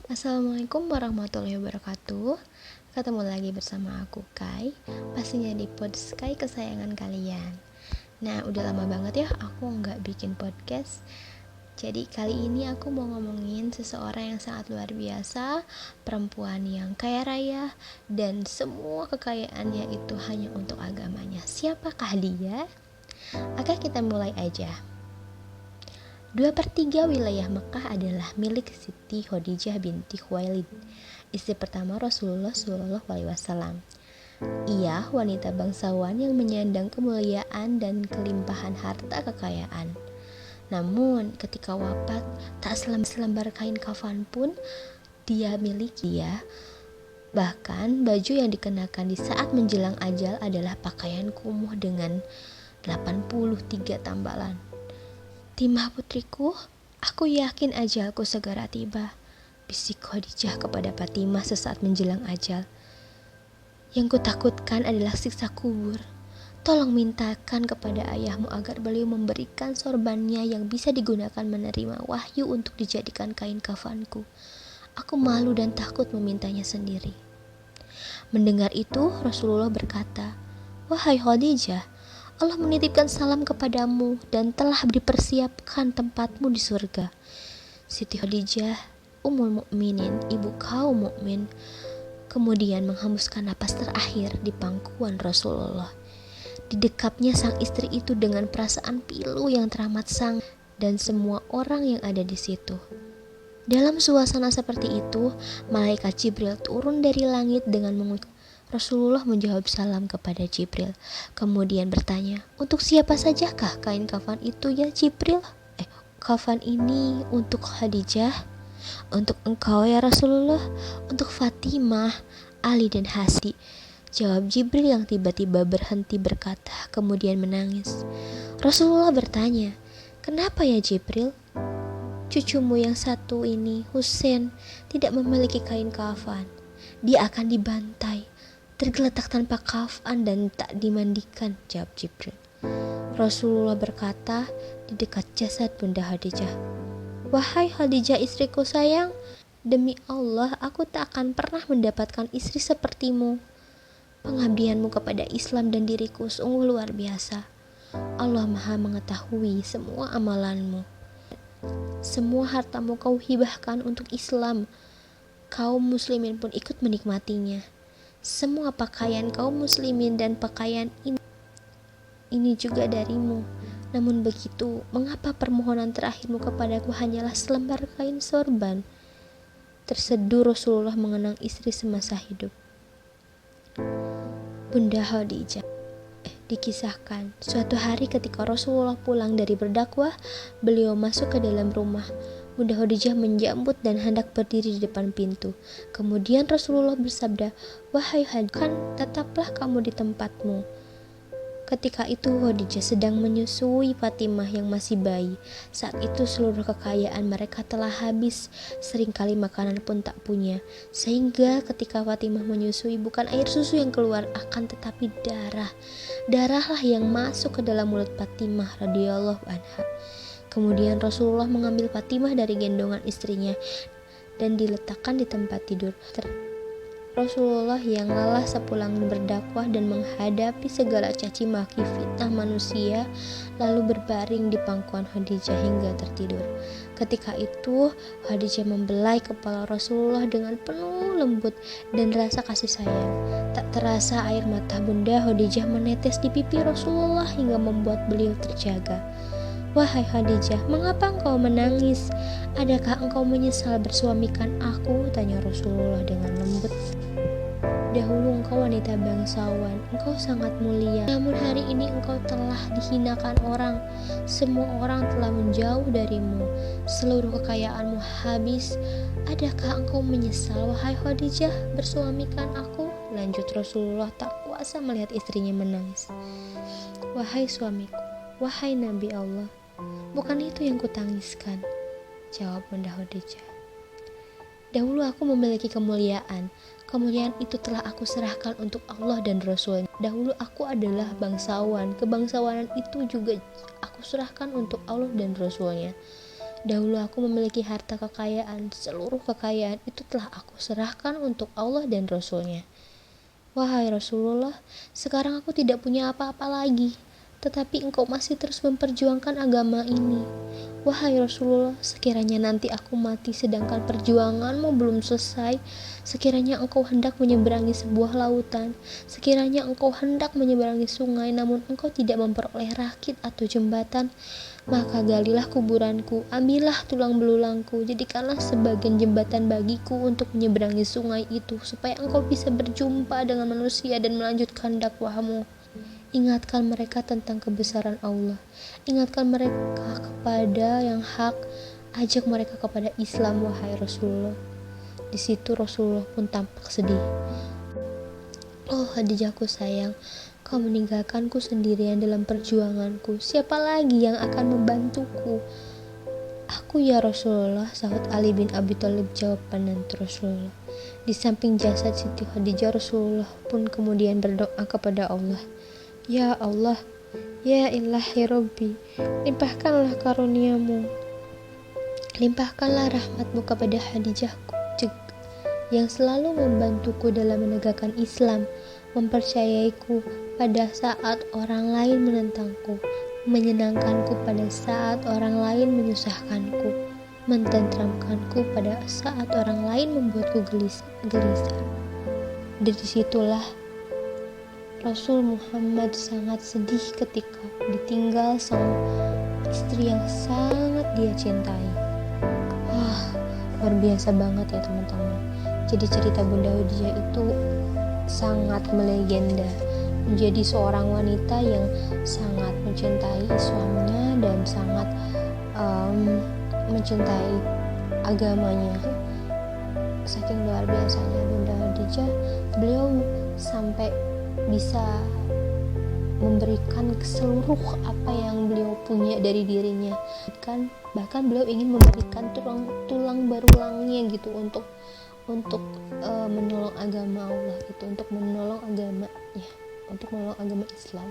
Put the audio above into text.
Assalamualaikum warahmatullahi wabarakatuh. Ketemu lagi bersama aku Kai, pastinya di podcast Kai kesayangan kalian. Nah, udah lama banget ya aku nggak bikin podcast. Jadi kali ini aku mau ngomongin seseorang yang sangat luar biasa, perempuan yang kaya raya, dan semua kekayaannya itu hanya untuk agamanya. Siapakah dia? Oke, kita mulai aja. 2/3 wilayah Mekah adalah milik Siti Khadijah binti Khuwailid, istri pertama Rasulullah SAW. Ia wanita bangsawan yang menyandang kemuliaan dan kelimpahan harta kekayaan. Namun ketika wafat, tak selembar kain kafan pun dia miliki ya. Bahkan baju yang dikenakan di saat menjelang ajal adalah pakaian kumuh dengan 83 tambalan. "Timah putriku, aku yakin ajalku segera tiba," bisik Khadijah kepada Fatimah sesaat menjelang ajal. "Yang kutakutkan adalah siksa kubur. Tolong mintakan kepada ayahmu agar beliau memberikan sorbannya yang bisa digunakan menerima wahyu untuk dijadikan kain kafanku. Aku malu dan takut memintanya sendiri." Mendengar itu, Rasulullah berkata, "Wahai Khadijah, Allah menitipkan salam kepadamu dan telah dipersiapkan tempatmu di surga." Siti Khadijah, Ummul Mukminin, ibu kaum mukmin, kemudian menghembuskan napas terakhir di pangkuan Rasulullah. Didekapnya sang istri itu dengan perasaan pilu yang teramat sangat dan semua orang yang ada di situ. Dalam suasana seperti itu, malaikat Jibril turun dari langit dengan mengucap. Rasulullah menjawab salam kepada Jibril, kemudian bertanya, "Untuk siapa sajakah kain kafan itu ya Jibril?" "Kafan ini untuk Khadijah." "Untuk engkau ya Rasulullah?" "Untuk Fatimah, Ali dan Hasi," jawab Jibril yang tiba-tiba berhenti berkata, kemudian menangis. Rasulullah bertanya, "Kenapa ya Jibril?" "Cucumu yang satu ini, Husain, tidak memiliki kain kafan. Dia akan dibantai, tergeletak tanpa kafan dan tak dimandikan," jawab Jibril. Rasulullah berkata di dekat jasad Bunda Khadijah, "Wahai Khadijah istriku sayang, demi Allah aku tak akan pernah mendapatkan istri sepertimu. Pengabdianmu kepada Islam dan diriku sungguh luar biasa. Allah Maha mengetahui semua amalanmu. Semua hartamu kau hibahkan untuk Islam. Kaum muslimin pun ikut menikmatinya. Semua pakaian kaum muslimin dan pakaian ini juga darimu. Namun begitu, mengapa permohonan terakhirmu kepadaku hanyalah selembar kain sorban?" Terseduh Rasulullah mengenang istri semasa hidup, Bunda Khadijah. Dikisahkan, suatu hari ketika Rasulullah pulang dari berdakwah, beliau masuk ke dalam rumah. Bunda Khadijah menjambut dan hendak berdiri di depan pintu. Kemudian Rasulullah bersabda, "Wahai Khadijah, tetaplah kamu di tempatmu." Ketika itu Khadijah sedang menyusui Fatimah yang masih bayi. Saat itu seluruh kekayaan mereka telah habis, seringkali makanan pun tak punya. Sehingga ketika Fatimah menyusui, bukan air susu yang keluar, akan tetapi darah. Darahlah yang masuk ke dalam mulut Fatimah radhiyallahu anha. Kemudian Rasulullah mengambil Fatimah dari gendongan istrinya dan diletakkan di tempat tidur. Rasulullah yang lelah sepulang berdakwah dan menghadapi segala caci maki fitnah manusia, lalu berbaring di pangkuan Khadijah hingga tertidur. Ketika itu Khadijah membelai kepala Rasulullah dengan penuh lembut dan rasa kasih sayang. Tak terasa air mata Bunda Khadijah menetes di pipi Rasulullah hingga membuat beliau terjaga. "Wahai Khadijah, mengapa engkau menangis? Adakah engkau menyesal bersuamikan aku?" tanya Rasulullah dengan lembut. "Dahulu engkau wanita bangsawan, engkau sangat mulia. Namun hari ini engkau telah dihinakan orang. Semua orang telah menjauh darimu. Seluruh kekayaanmu habis. Adakah engkau menyesal, wahai Khadijah, bersuamikan aku?" lanjut Rasulullah tak kuasa melihat istrinya menangis. "Wahai suamiku, wahai Nabi Allah, bukan itu yang kutangiskan," jawab Bunda Khadijah. "Dahulu aku memiliki kemuliaan. Kemuliaan itu telah aku serahkan untuk Allah dan Rasul-Nya. Dahulu aku adalah bangsawan. Kebangsawanan itu juga aku serahkan untuk Allah dan Rasul-Nya. Dahulu aku memiliki harta kekayaan, seluruh kekayaan itu telah aku serahkan untuk Allah dan Rasul-Nya. Wahai Rasulullah, sekarang aku tidak punya apa-apa lagi, tetapi engkau masih terus memperjuangkan agama ini. Wahai Rasulullah, sekiranya nanti aku mati sedangkan perjuanganmu belum selesai, sekiranya engkau hendak menyeberangi sebuah lautan, sekiranya engkau hendak menyeberangi sungai namun engkau tidak memperoleh rakit atau jembatan, maka galilah kuburanku, ambillah tulang belulangku, jadikanlah sebagian jembatan bagiku untuk menyeberangi sungai itu, supaya engkau bisa berjumpa dengan manusia dan melanjutkan dakwahmu. Ingatkan mereka tentang kebesaran Allah. Ingatkan mereka kepada yang hak. Ajak mereka kepada Islam, wahai Rasulullah. Di situ Rasulullah pun tampak sedih. Oh Khadijahku sayang, kau meninggalkanku sendirian dalam perjuanganku. Siapa lagi yang akan membantuku? Aku ya Rasulullah, sahut Ali bin Abi Thalib jawab penantu Rasulullah. Di samping jasad Siti Khadijah, Rasulullah pun kemudian berdoa kepada Allah. Ya Allah, ya ilahi Rabbi, limpahkanlah karuniamu, limpahkanlah rahmatmu kepada Khadijahku yang selalu membantuku dalam menegakkan Islam, mempercayaiku pada saat orang lain menentangku, menyenangkanku pada saat orang lain menyusahkanku, mententramkanku pada saat orang lain membuatku gelisah. Dari situlah Rasul Muhammad sangat sedih ketika ditinggal sang istri yang sangat dia cintai. Luar biasa banget ya teman-teman. Jadi cerita Bunda Khadijah itu sangat melegenda, menjadi seorang wanita yang sangat mencintai suaminya dan sangat mencintai agamanya. Saking luar biasanya Bunda Khadijah, beliau sampai bisa memberikan seluruh apa yang beliau punya dari dirinya, bahkan beliau ingin memberikan tulang berulangnya gitu untuk menolong agama Allah gitu, untuk menolong agama Islam.